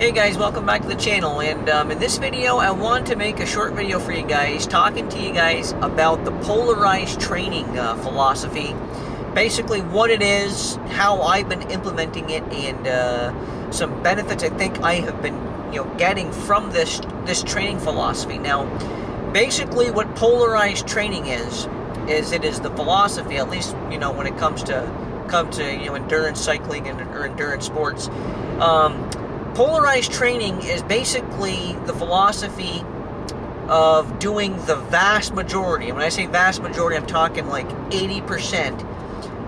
Hey guys, welcome back to the channel, and in this video I want to make a short video for you guys talking to you guys about the polarized training philosophy. Basically what it is, how I've been implementing it, and some benefits I think I have been getting from this training philosophy. Now basically what polarized training is it is the philosophy, at least when it comes to endurance cycling or endurance sports. Polarized training is basically the philosophy of doing the vast majority, and when I say vast majority, I'm talking like 80%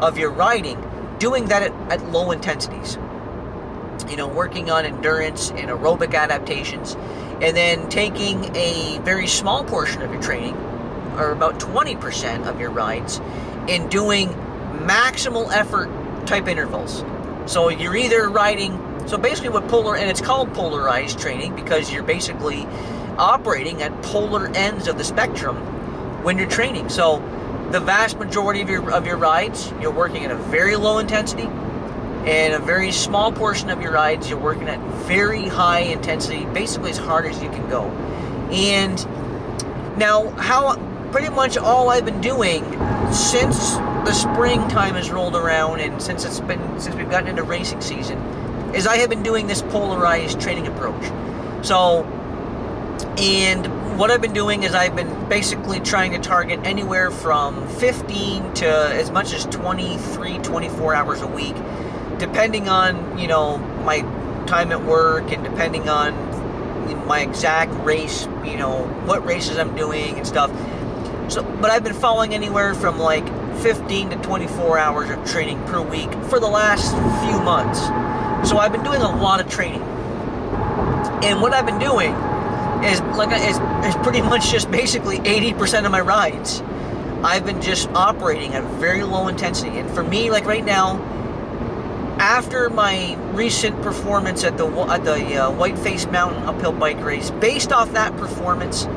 of your riding, doing that at low intensities. Working on endurance and aerobic adaptations, and then taking a very small portion of your training, or about 20% of your rides, and doing maximal effort type intervals. So you're either riding, so basically and it's called polarized training because you're basically operating at polar ends of the spectrum when you're training. So the vast majority of your rides, you're working at a very low intensity, and a very small portion of your rides, you're working at very high intensity, basically as hard as you can go. And now, pretty much all I've been doing since the springtime has rolled around, and since we've gotten into racing season, is I have been doing this polarized training approach. So, and what I've been doing is I've been basically trying to target anywhere from 15 to as much as 23, 24 hours a week, depending on, my time at work, and depending on my exact race, what races I'm doing and stuff. So, but I've been following anywhere from like 15 to 24 hours of training per week for the last few months. So I've been doing a lot of training. And what I've been doing is pretty much just basically 80% of my rides, I've been just operating at very low intensity. And for me, like right now, after my recent performance at the Whiteface Mountain uphill bike race, based off that performance,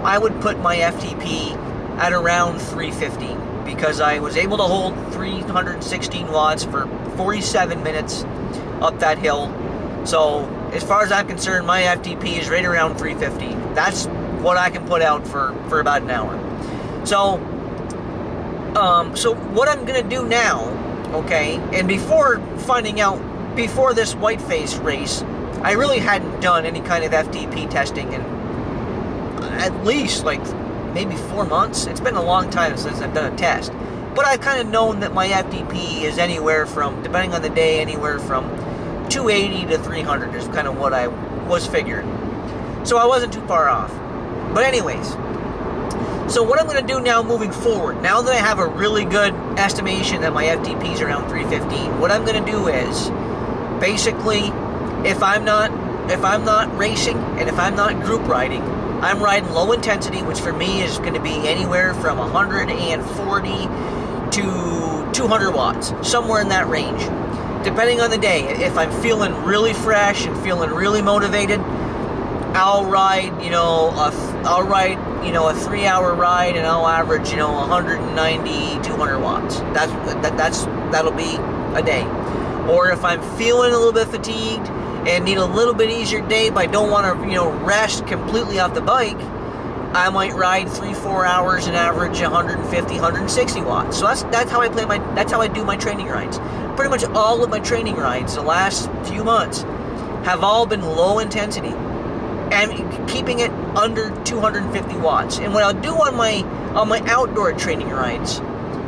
I would put my FTP at around 350 because I was able to hold 316 watts for 47 minutes up that hill. So as far as I'm concerned, my FTP is right around 350. That's what I can put out for about an hour. So what I'm gonna do now, okay, and before this Whiteface race, I really hadn't done any kind of FTP testing in at least like maybe 4 months. It's been a long time since I've done a test, but I've kind of known that my FTP is anywhere from, depending on the day, anywhere from 280 to 300 is kind of what I was figuring. So I wasn't too far off. But anyways, so what I'm going to do now moving forward, now that I have a really good estimation that my FTP is around 315, what I'm going to do is basically, if I'm not racing and if I'm not group riding, I'm riding low intensity, which for me is going to be anywhere from 140 to 200 watts, somewhere in that range, depending on the day. If I'm feeling really fresh and feeling really motivated, I'll ride, a 3-hour ride, and I'll average, 190, 200 watts. That'll be a day. Or if I'm feeling a little bit fatigued and need a little bit easier day, but I don't want to, rest completely off the bike, I might ride 3-4 hours and average 150, 160 watts. So that's how I do my training rides. Pretty much all of my training rides the last few months have all been low intensity and keeping it under 250 watts. And what I'll do on my outdoor training rides,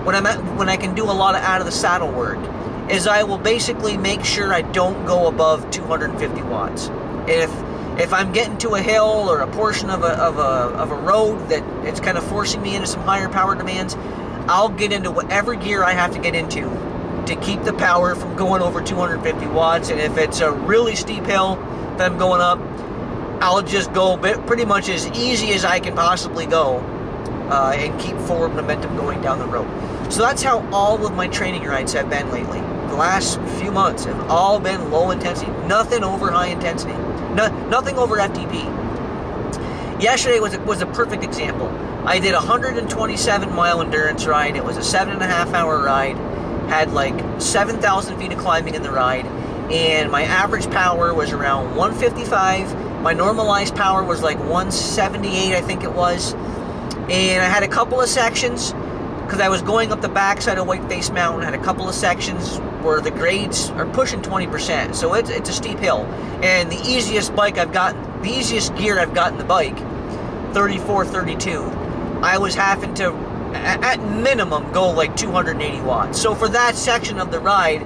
when I can do a lot of out of the saddle work, is I will basically make sure I don't go above 250 watts. If I'm getting to a hill or a portion of a road that it's kind of forcing me into some higher power demands, I'll get into whatever gear I have to get into to keep the power from going over 250 watts. And if it's a really steep hill that I'm going up, I'll just go pretty much as easy as I can possibly go and keep forward momentum going down the road. So that's how all of my training rides have been lately. The last few months have all been low intensity, nothing over high intensity, nothing over FTP. Yesterday was a perfect example. I did a 127-mile endurance ride. It was a 7.5-hour ride, had like 7,000 feet of climbing in the ride, and my average power was around 155. My normalized power was like 178, I think it was. And I had a couple of sections, because I was going up the backside of Whiteface Mountain, I had a couple of sections where the grades are pushing 20%, so it's a steep hill. And the easiest bike I've gotten, the easiest gear I've gotten the bike, 34, 32, I was having to, at minimum, go like 280 watts. So for that section of the ride,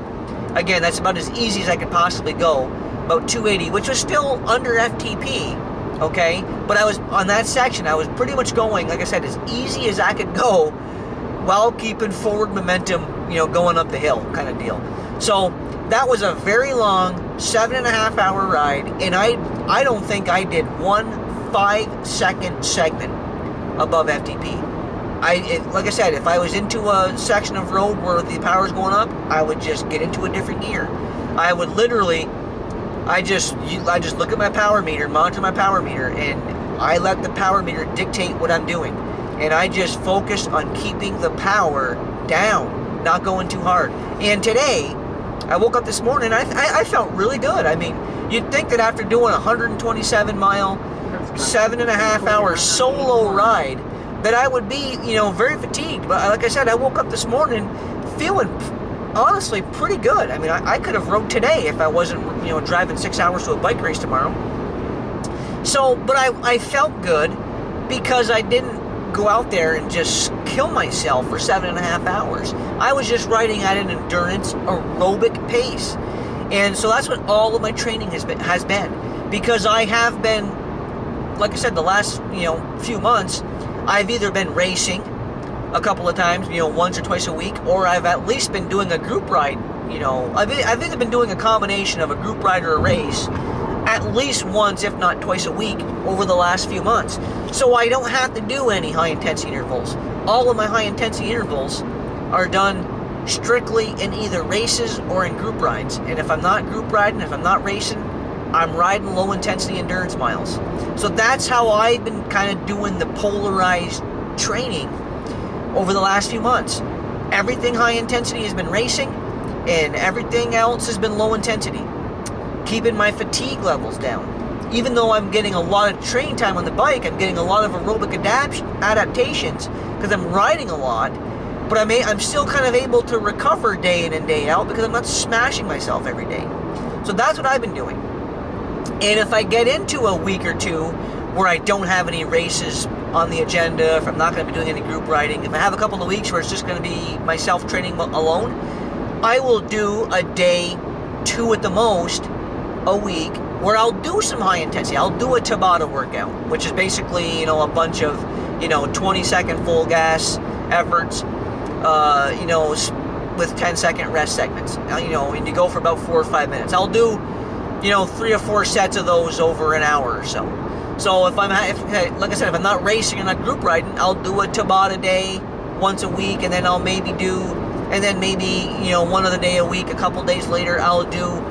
again, that's about as easy as I could possibly go, about 280, which was still under FTP, okay? But I was, on that section, I was pretty much going, like I said, as easy as I could go, while keeping forward momentum, going up the hill kind of deal. So that was a very long 7.5 hour ride, and I don't think I did one 5-second segment above FTP. Like I said, if I was into a section of road where the power's going up, I would just get into a different gear. I would literally, I just look at my power meter, monitor my power meter, and I let the power meter dictate what I'm doing. And I just focused on keeping the power down, not going too hard. And today, I woke up this morning, I felt really good. I mean, you'd think that after doing a 127-mile, 7.5 hour solo ride, that I would be, very fatigued. But like I said, I woke up this morning feeling, honestly, pretty good. I mean, I could have rode today if I wasn't, driving 6 hours to a bike race tomorrow. So, but I felt good because I didn't go out there and just kill myself for 7.5 hours. I was just riding at an endurance aerobic pace. And so that's what all of my training has been. Because I have been, like I said, the last, few months, I've either been racing a couple of times, once or twice a week, or I've at least been doing a group ride, I've either been doing a combination of a group ride or a race at least once, if not twice a week, over the last few months. So I don't have to do any high-intensity intervals. All of my high-intensity intervals are done strictly in either races or in group rides. And if I'm not group riding, if I'm not racing, I'm riding low-intensity endurance miles. So that's how I've been kind of doing the Polarized training over the last few months. Everything high-intensity has been racing, and everything else has been low-intensity, keeping my fatigue levels down. Even though I'm getting a lot of training time on the bike, I'm getting a lot of aerobic adaptations because I'm riding a lot, but I'm still kind of able to recover day in and day out because I'm not smashing myself every day. So that's what I've been doing. And if I get into a week or two where I don't have any races on the agenda, if I'm not going to be doing any group riding, if I have a couple of weeks where it's just going to be myself training alone, I will do a day, 2 at the most, a week, where I'll do some high intensity. I'll do a Tabata workout, which is basically, a bunch of, 20-second full gas efforts, with 10-second rest segments. And you go for about 4 or 5 minutes. I'll do, 3 or 4 sets of those over an hour or so. So like I said, if I'm not racing or not group riding, I'll do a Tabata day once a week, and then I'll maybe one other day a week, a couple days later, I'll do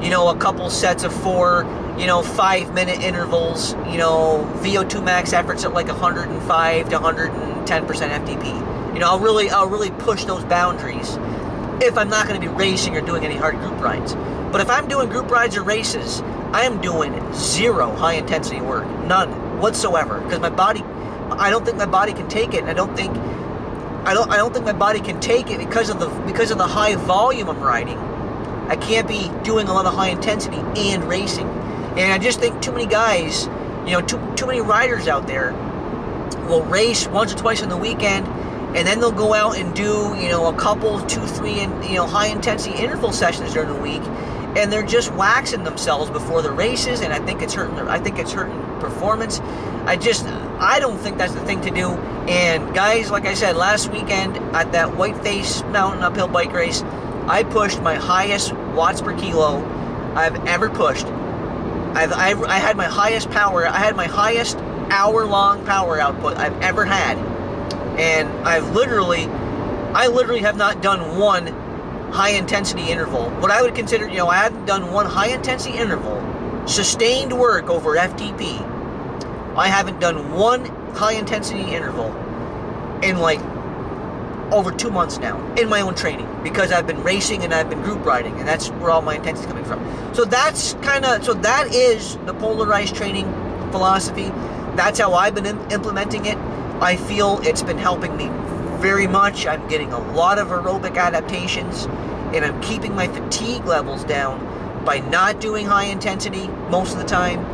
a couple sets of 4, 5-minute intervals, VO2 max efforts at like 105 to 110% FTP. I'll really push those boundaries if I'm not going to be racing or doing any hard group rides. But if I'm doing group rides or races, I am doing 0 high-intensity work, none whatsoever, because I don't think my body can take it. I don't think my body can take it because of the high volume I'm riding. I can't be doing a lot of high intensity and racing. And I just think too many guys, too many riders out there will race once or twice on the weekend, and then they'll go out and do, a couple, 2, 3, and, high intensity interval sessions during the week, and they're just waxing themselves before the races, and I think it's hurting performance. I don't think that's the thing to do. And guys, like I said, last weekend at that Whiteface Mountain uphill bike race, I pushed my highest watts per kilo I've ever pushed. I had my highest power. I had my highest hour-long power output I've ever had. And I literally have not done one high-intensity interval. What I would consider, I haven't done one high-intensity interval, sustained work over FTP. I haven't done one high-intensity interval in like over 2 months now in my own training, because I've been racing and I've been group riding, and that's where all my intensity is coming from. So that is the Polarized training philosophy. That's how I've been implementing it. I feel it's been helping me very much. I'm getting a lot of aerobic adaptations, and I'm keeping my fatigue levels down by not doing high intensity most of the time.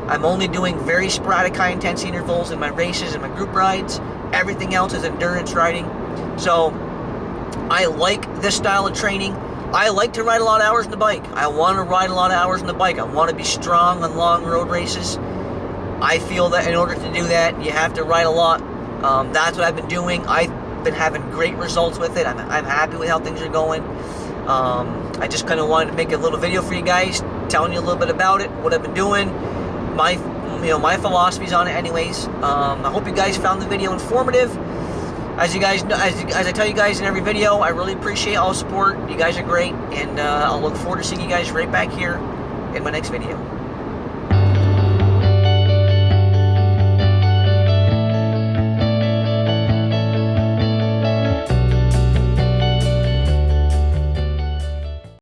I'm only doing very sporadic high intensity intervals in my races and my group rides. Everything else is endurance riding. So I like this style of training. I like to ride a lot of hours on the bike. I want to ride a lot of hours on the bike. I want to be strong on long road races. I feel that in order to do that, you have to ride a lot. That's what I've been doing. I've been having great results with it. I'm happy with how things are going. I just kind of wanted to make a little video for you guys, telling you a little bit about it, what I've been doing, my philosophies on it anyways. I hope you guys found the video informative. As you guys know, as I tell you guys in every video, I really appreciate all the support. You guys are great, and I'll look forward to seeing you guys right back here in my next video.